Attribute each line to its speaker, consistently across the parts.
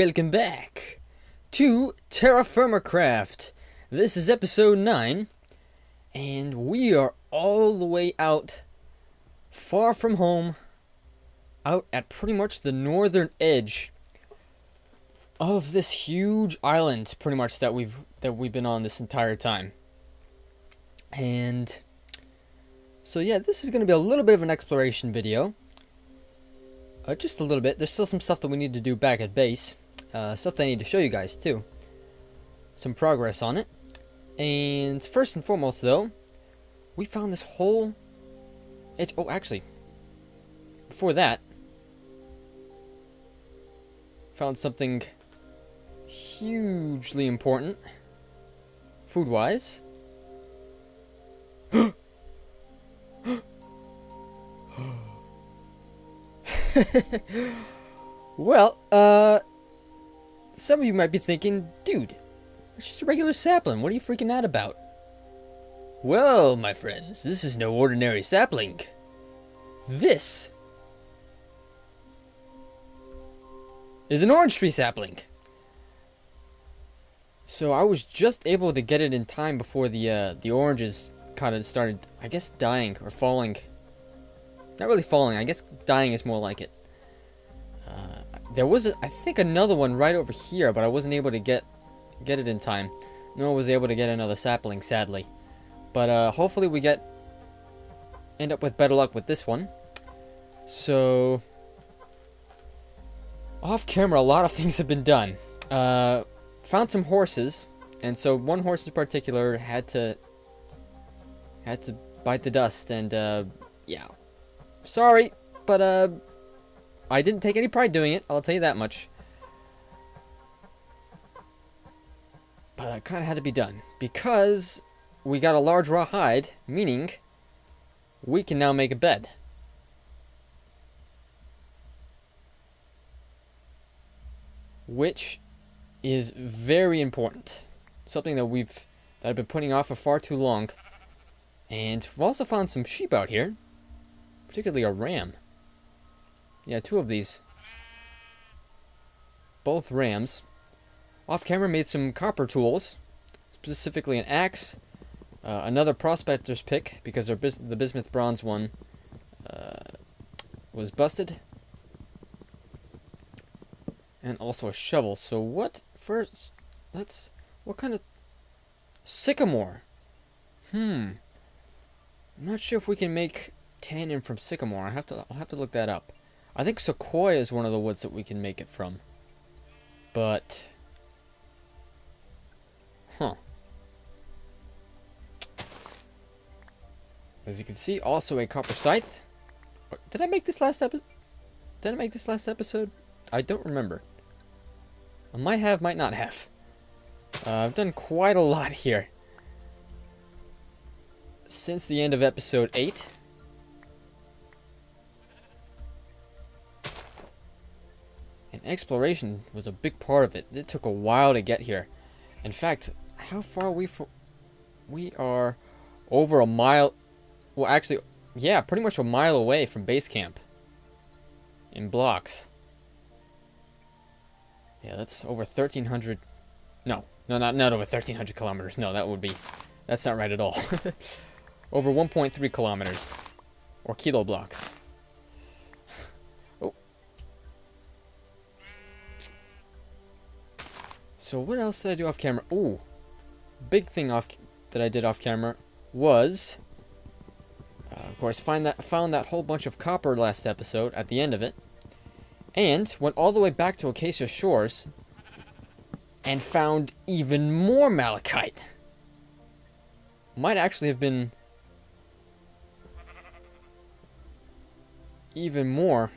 Speaker 1: welcome back to TerraFirmaCraft. This is episode 9, and we are all the way out, far from home, out at pretty much the northern edge of this huge island, pretty much that we've been on this entire time. And so yeah, this is going to be a little bit of an exploration video. Just a little bit. There's still some stuff that we need to do back at base. Stuff that I need to show you guys too. Some progress on it. And first and foremost though, we found this whole edge. Oh, actually, before that, found something hugely important, food-wise. Well, some of you might be thinking, dude, it's just a regular sapling. What are you freaking out about? Well, my friends, this is no ordinary sapling. This is an orange tree sapling. So I was just able to get it in time before the oranges kind of started, I guess, dying or falling. Not really falling, I guess dying is more like it. There was, I think, another one right over here, but I wasn't able to get it in time. Nor was able to get another sapling, sadly. But hopefully we end up with better luck with this one. So, off camera, a lot of things have been done. Found some horses, and so one horse in particular had to bite the dust, and yeah. Sorry, but I didn't take any pride doing it, I'll tell you that much. But it kind of had to be done, because we got a large raw hide, meaning we can now make a bed. Which is very important. Something that I've been putting off for far too long. And we've also found some sheep out here. Particularly a ram. Yeah, 2 of these. Both rams. Off camera made some copper tools. Specifically an axe. Another prospector's pick, because the bismuth bronze one was busted. And also a shovel. So what kind of sycamore? I'm not sure if we can make tannin from sycamore. I'll have to look that up. I think sequoia is one of the woods that we can make it from. But as you can see, also a copper scythe. Did I make this last episode? I don't remember. I might have, might not have. I've done quite a lot here since the end of episode 8. And exploration was a big part of it. It took a while to get here. In fact, how far are we from? We are over a mile. Well, actually, yeah, pretty much a mile away from base camp. In blocks. Yeah, that's over 1,300. No, not over 1,300 kilometers. No, that's not right at all. Over 1.3 kilometers. Or kilo blocks. Oh. So what else did I do off camera? Ooh. Big thing that I did off camera was, of course, found that whole bunch of copper last episode at the end of it. And went all the way back to Acacia Shores and found even more malachite. Might actually have been even more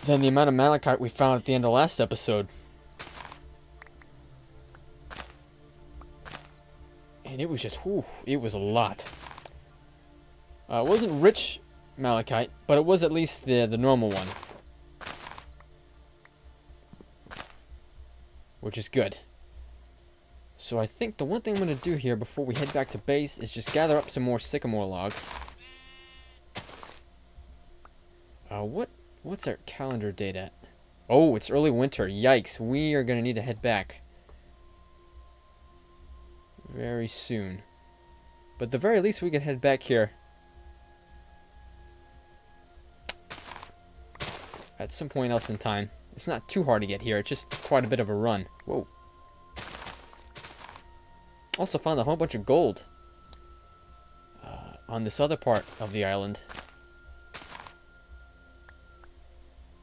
Speaker 1: than the amount of malachite we found at the end of last episode. And it was just, it was a lot. It wasn't rich malachite, but it was at least the normal one. Which is good. So I think the one thing I'm going to do here before we head back to base is just gather up some more sycamore logs. What's our calendar date at? Oh, it's early winter. Yikes. We are going to need to head back very soon. But at the very least, we can head back here at some point else in time. It's not too hard to get here. It's just quite a bit of a run. Whoa. Also found a whole bunch of gold on this other part of the island.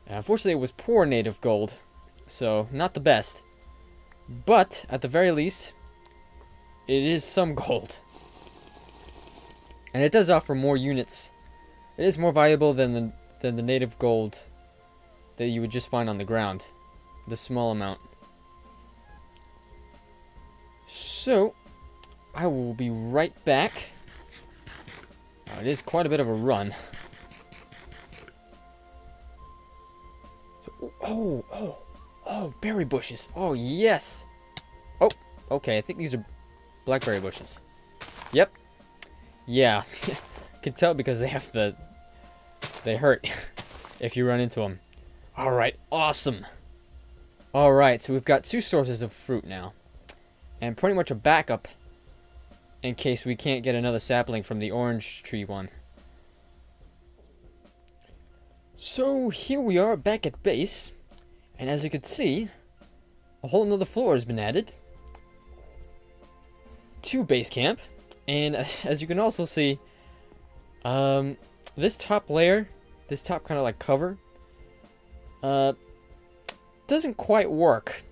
Speaker 1: And unfortunately, it was poor native gold, so not the best. But at the very least, it is some gold. And it does offer more units. It is more valuable than the native gold that you would just find on the ground. The small amount. So, I will be right back. It is quite a bit of a run. So, oh, berry bushes. Oh, yes. Oh, okay, I think these are blackberry bushes. Yep. Yeah, can tell because they have they hurt if you run into them. Alright, awesome. Alright, so we've got 2 sources of fruit now. And pretty much a backup in case we can't get another sapling from the orange tree one. So here we are back at base. And as you can see, a whole nother floor has been added to base camp. And as you can also see, this top layer, this top kind of like cover, doesn't quite work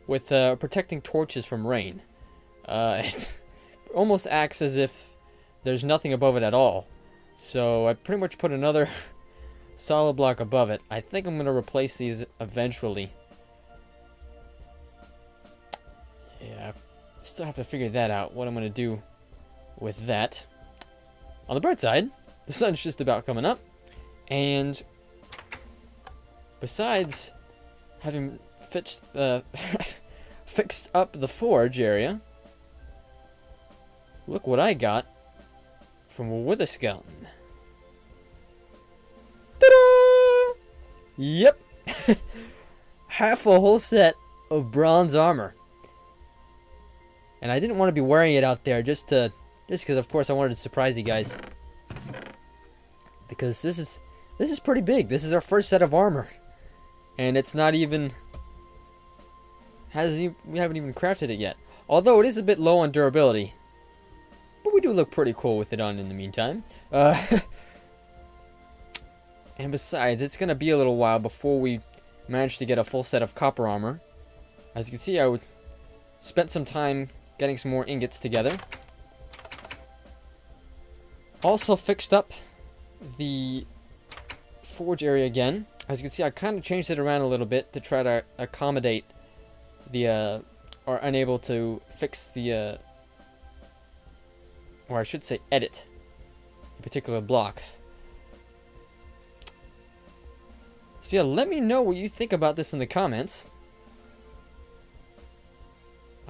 Speaker 1: with protecting torches from rain. It almost acts as if there's nothing above it at all. So I pretty much put another solid block above it. I think I'm going to replace these eventually. Yeah, I still have to figure that out, what I'm going to do with that. On the bright side, the sun's just about coming up, and besides having fixed up the forge area, look what I got from a wither skeleton. Ta-da! Yep, half a whole set of bronze armor, and I didn't want to be wearing it out there just because, of course, I wanted to surprise you guys. Because this is pretty big. This is our first set of armor, and it's not even we haven't even crafted it yet. Although it is a bit low on durability, but we do look pretty cool with it on in the meantime. And besides, it's gonna be a little while before we manage to get a full set of copper armor. As you can see, I spent some time getting some more ingots together. Also fixed up the forge area again. As you can see, I kind of changed it around a little bit to try to accommodate the or unable to fix the or I should say edit the particular blocks. So yeah, let me know what you think about this in the comments.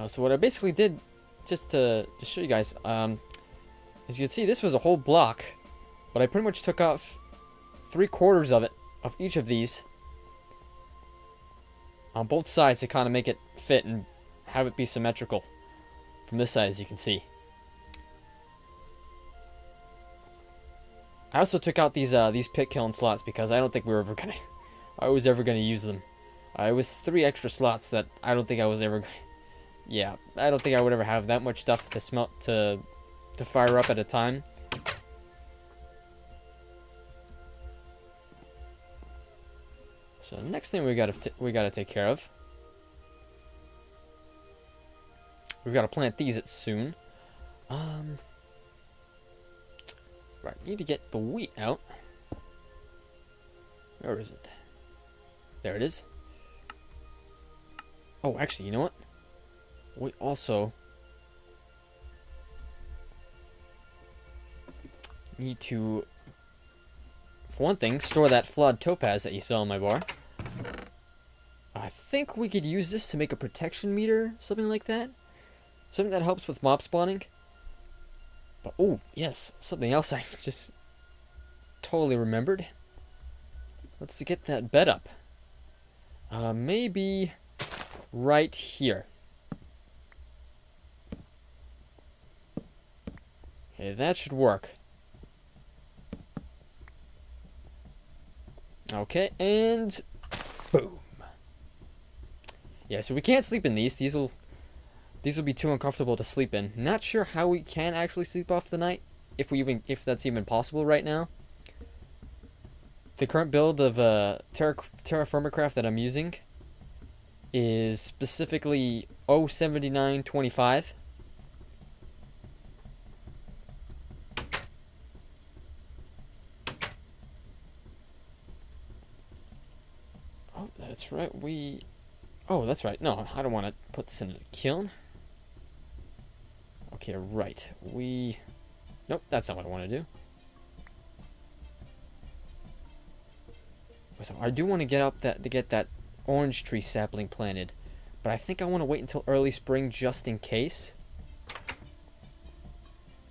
Speaker 1: So what I basically did, just to show you guys, as you can see, this was a whole block, but I pretty much took off 3/4 of it, of each of these, on both sides to kind of make it fit and have it be symmetrical from this side, as you can see. I also took out these pit kiln slots because I don't think I was ever gonna use them. It was 3 extra slots that I don't think I was ever. Yeah, I don't think I would ever have that much stuff to smelt to fire up at a time. So next thing we gotta take care of. We've got to plant these soon. Right, need to get the wheat out. Where is it? There it is. Oh, actually, you know what? We also need to, for one thing, store that flawed topaz that you saw in my bar. I think we could use this to make a protection meter, something like that. Something that helps with mob spawning. But, oh, yes, something else I just totally remembered. Let's get that bed up. Maybe right here. Okay, that should work. Okay, and boom. Yeah, so we can't sleep in these. These will be too uncomfortable to sleep in. Not sure how we can actually sleep off the night, if that's even possible right now. The current build of TerraFirmaCraft that I'm using is specifically 07925. Oh, that's right. Oh, that's right. No, I don't want to put this in a kiln. Okay, right. Nope, that's not what I want to do. So I do want to get that orange tree sapling planted, but I think I want to wait until early spring just in case.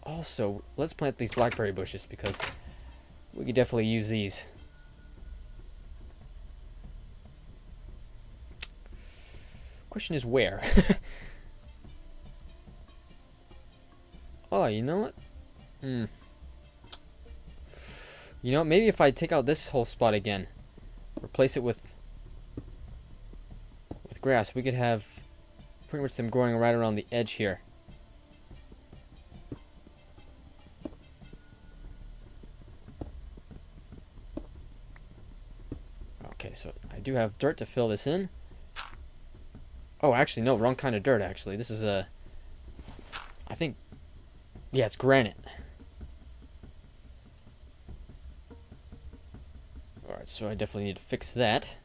Speaker 1: Also, let's plant these blackberry bushes because we could definitely use these. Question is where? Oh, you know what? You know, maybe if I take out this whole spot again, replace it with grass, we could have pretty much them growing right around the edge here. Okay, so I do have dirt to fill this in. Oh, actually, no, wrong kind of dirt, actually. This is I think, yeah, it's granite. Alright, so I definitely need to fix that.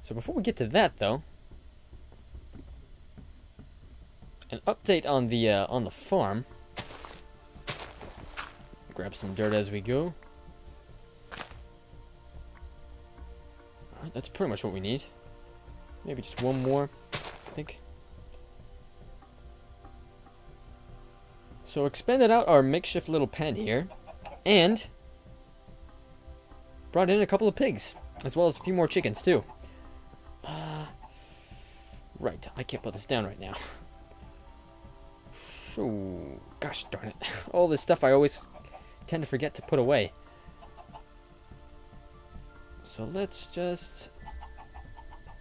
Speaker 1: So before we get to that, though, an update on the farm. Grab some dirt as we go. Alright, that's pretty much what we need. Maybe just one more, I think. So expanded out our makeshift little pen here, and brought in a couple of pigs, as well as a few more chickens too. Right, I can't put this down right now. Oh, gosh darn it. All this stuff I always tend to forget to put away. So let's just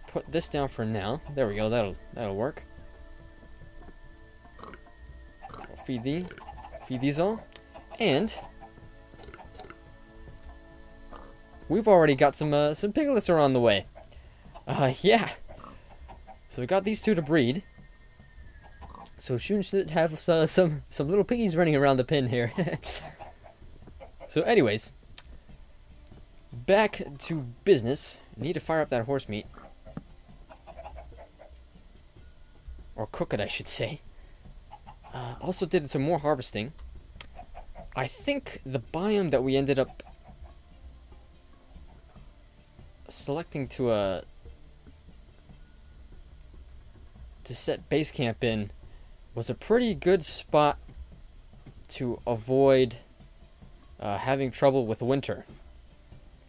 Speaker 1: put this down for now. There we go, that'll work. Feed these all. And we've already got some piglets are on the way. Yeah. So we got these two to breed. So soon should have some little piggies running around the pen here. So anyways, back to business. Need to fire up that horse meat. Or cook it, I should say. Also did some more harvesting. I think the biome that we ended up selecting to set base camp in was a pretty good spot to avoid having trouble with winter,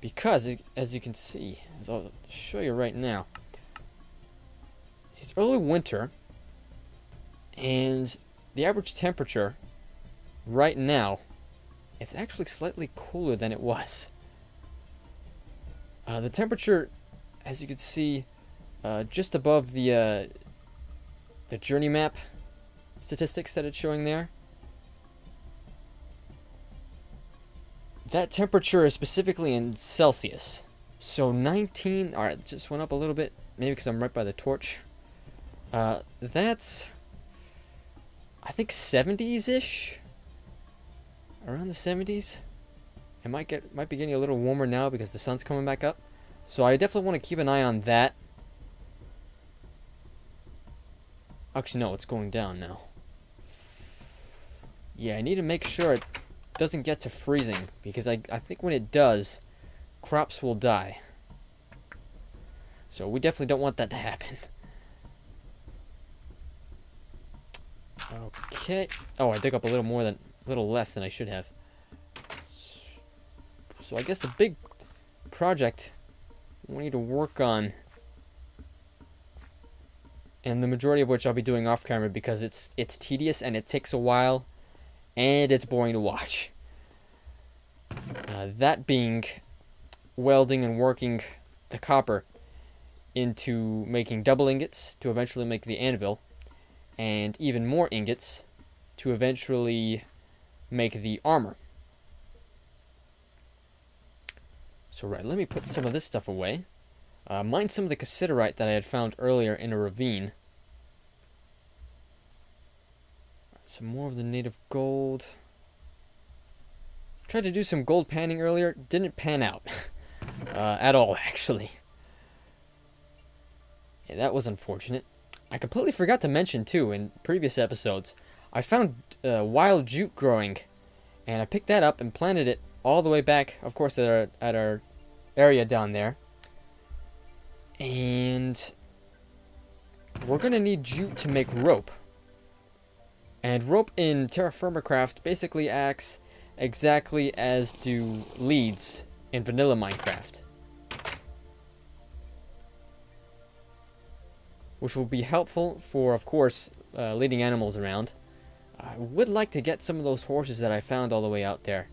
Speaker 1: because as you can see, as I'll show you right now, it's early winter, and the average temperature right now, it's actually slightly cooler than it was. The temperature, as you can see, just above the journey map statistics that it's showing there, that temperature is specifically in Celsius. So 19, alright, just went up a little bit, maybe because I'm right by the torch. That's, I think 70s-ish? Around the 70s? It might be getting a little warmer now because the sun's coming back up. So I definitely want to keep an eye on that. Actually, no, it's going down now. Yeah, I need to make sure it doesn't get to freezing, because I think when it does, crops will die. So we definitely don't want that to happen. Okay. Oh, I dug up a little less than I should have. So I guess the big project we need to work on, and the majority of which I'll be doing off camera because it's tedious and it takes a while and it's boring to watch. That being welding and working the copper into making double ingots to eventually make the anvil, and even more ingots to eventually make the armor. So right, let me put some of this stuff away. Mine some of the cassiterite that I had found earlier in a ravine. Some more of the native gold. Tried to do some gold panning earlier, didn't pan out. At all, actually. Yeah, that was unfortunate. I completely forgot to mention, too, in previous episodes, I found wild jute growing, and I picked that up and planted it all the way back, of course, at our area down there. And we're going to need jute to make rope. And rope in TerraFirmaCraft basically acts exactly as do leads in vanilla Minecraft, which will be helpful for, of course, leading animals around. I would like to get some of those horses that I found all the way out there.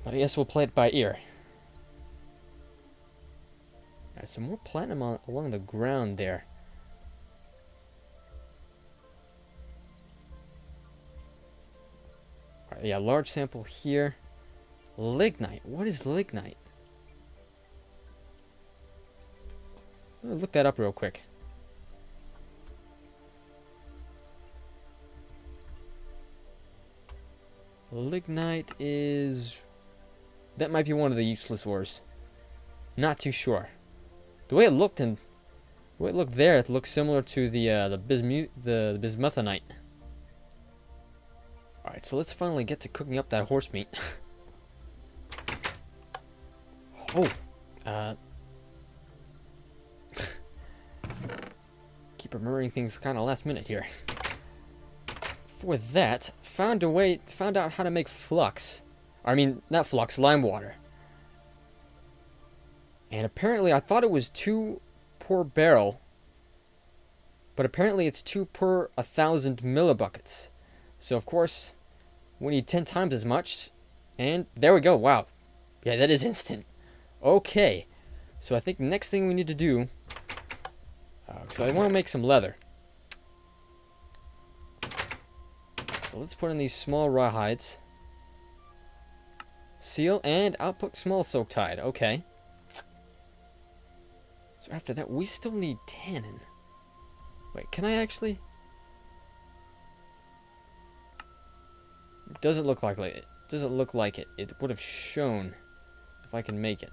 Speaker 1: But I guess we'll play it by ear. There's some more platinum along the ground there. Alright, yeah, large sample here. Lignite. What is lignite? Let me look that up real quick. Lignite is... that might be one of the useless ores. Not too sure. The way it looked there, it looks similar to the bismuthinite. All right, so let's finally get to cooking up that horse meat. Keep remembering things kind of last minute here. For that, found out how to make flux. I mean, not flux, lime water. And apparently, I thought it was 2 per barrel, but apparently it's 2 per 1,000 millibuckets. So of course, we need 10 times as much, and there we go. Wow, yeah, that is instant. Okay, so I think next thing we need to do, so I want to make some leather. So let's put in these small rawhides, seal, and output small soaked hide. Okay. So after that, we still need tannin. Wait, can I actually? It doesn't look like it. Doesn't look like it. It would have shown if I can make it.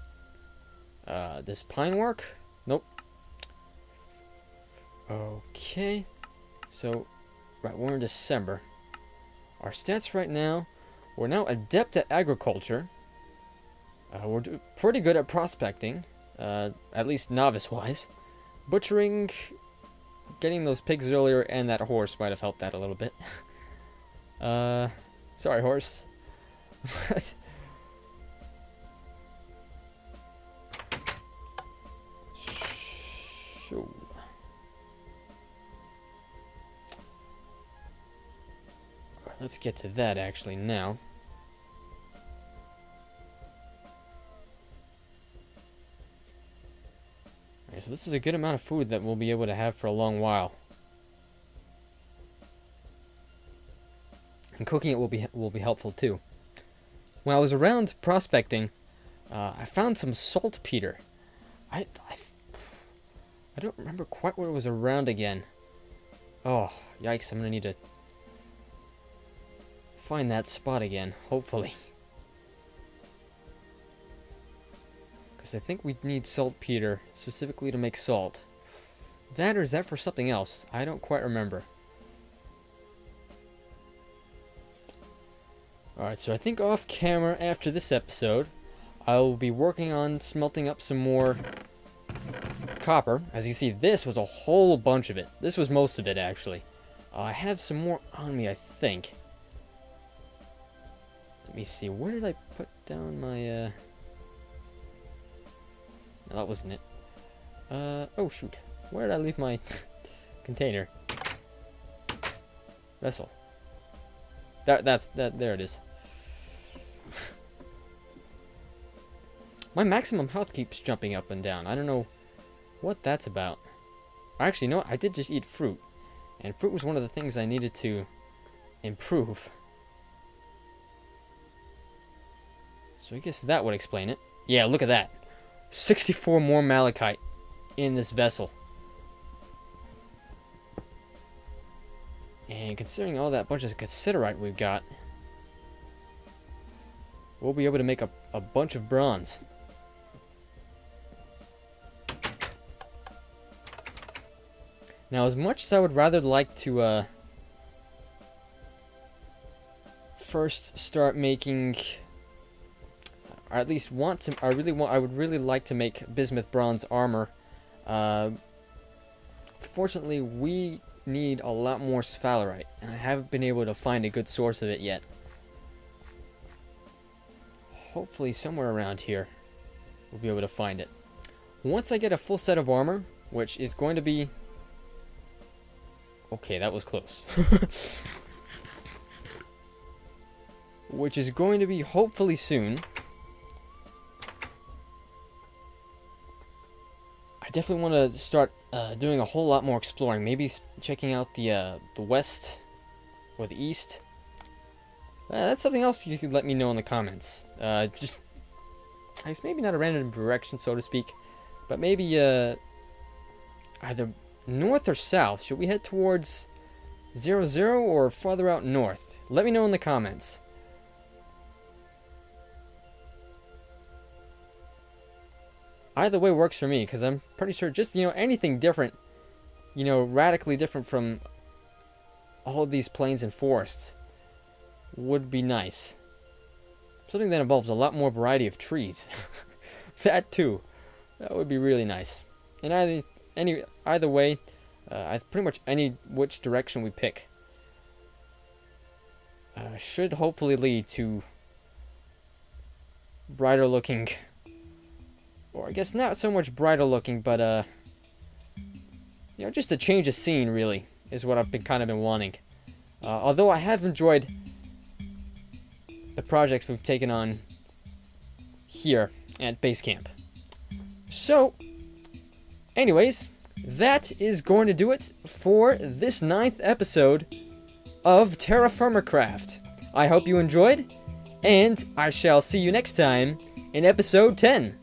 Speaker 1: This pine work? Nope. Okay. So, right, we're in December. Our stats right now, we're now adept at agriculture. We're pretty good at prospecting. At least novice-wise. Butchering, getting those pigs earlier, and that horse might have helped that a little bit. Sorry, horse. So. Let's get to that actually now. Okay, so this is a good amount of food that we'll be able to have for a long while. And cooking it will be helpful too. When I was around prospecting, I found some saltpeter. I don't remember quite where it was around again. Oh, yikes, I'm gonna need to find that spot again, hopefully. Because I think we need saltpeter specifically to make salt. That, or is that for something else? I don't quite remember. Alright, so I think off camera after this episode, I'll be working on smelting up some more copper. As you see, this was a whole bunch of it. This was most of it, actually. I have some more on me, I think. me see. Where did I put down my, No, that wasn't it. Oh, shoot. Where did I leave my container? Vessel. There it is. My maximum health keeps jumping up and down. I don't know what that's about. Actually, no, I did just eat fruit. And fruit was one of the things I needed to improve. So I guess that would explain it. Yeah, look at that. 64 more malachite in this vessel. And considering all that bunch of cassiterite we've got, we'll be able to make a bunch of bronze. Now, as much as I would rather like to first start making, or at least want to, I would really like to make bismuth bronze armor. Fortunately, we need a lot more sphalerite, and I haven't been able to find a good source of it yet. Hopefully somewhere around here we'll be able to find it. Once I get a full set of armor, which is going to be... Okay, that was close. Which is going to be hopefully soon. I definitely want to start doing a whole lot more exploring. Maybe checking out the west or the east. That's something else you could let me know in the comments. Just, I guess maybe not a random direction, so to speak, but maybe either north or south. Should we head towards 00 or farther out north? Let me know in the comments. Either way works for me, because I'm pretty sure just, anything different, radically different from all of these plains and forests would be nice. Something that involves a lot more variety of trees. That too. That would be really nice. And either way, pretty much which direction we pick should hopefully lead to brighter looking, or I guess not so much brighter looking, but just a change of scene really is what I've kind of been wanting. Although I have enjoyed the projects we've taken on here at base camp. So, anyways, that is going to do it for this 9th episode of TerraFirmaCraft. I hope you enjoyed, and I shall see you next time in episode 10.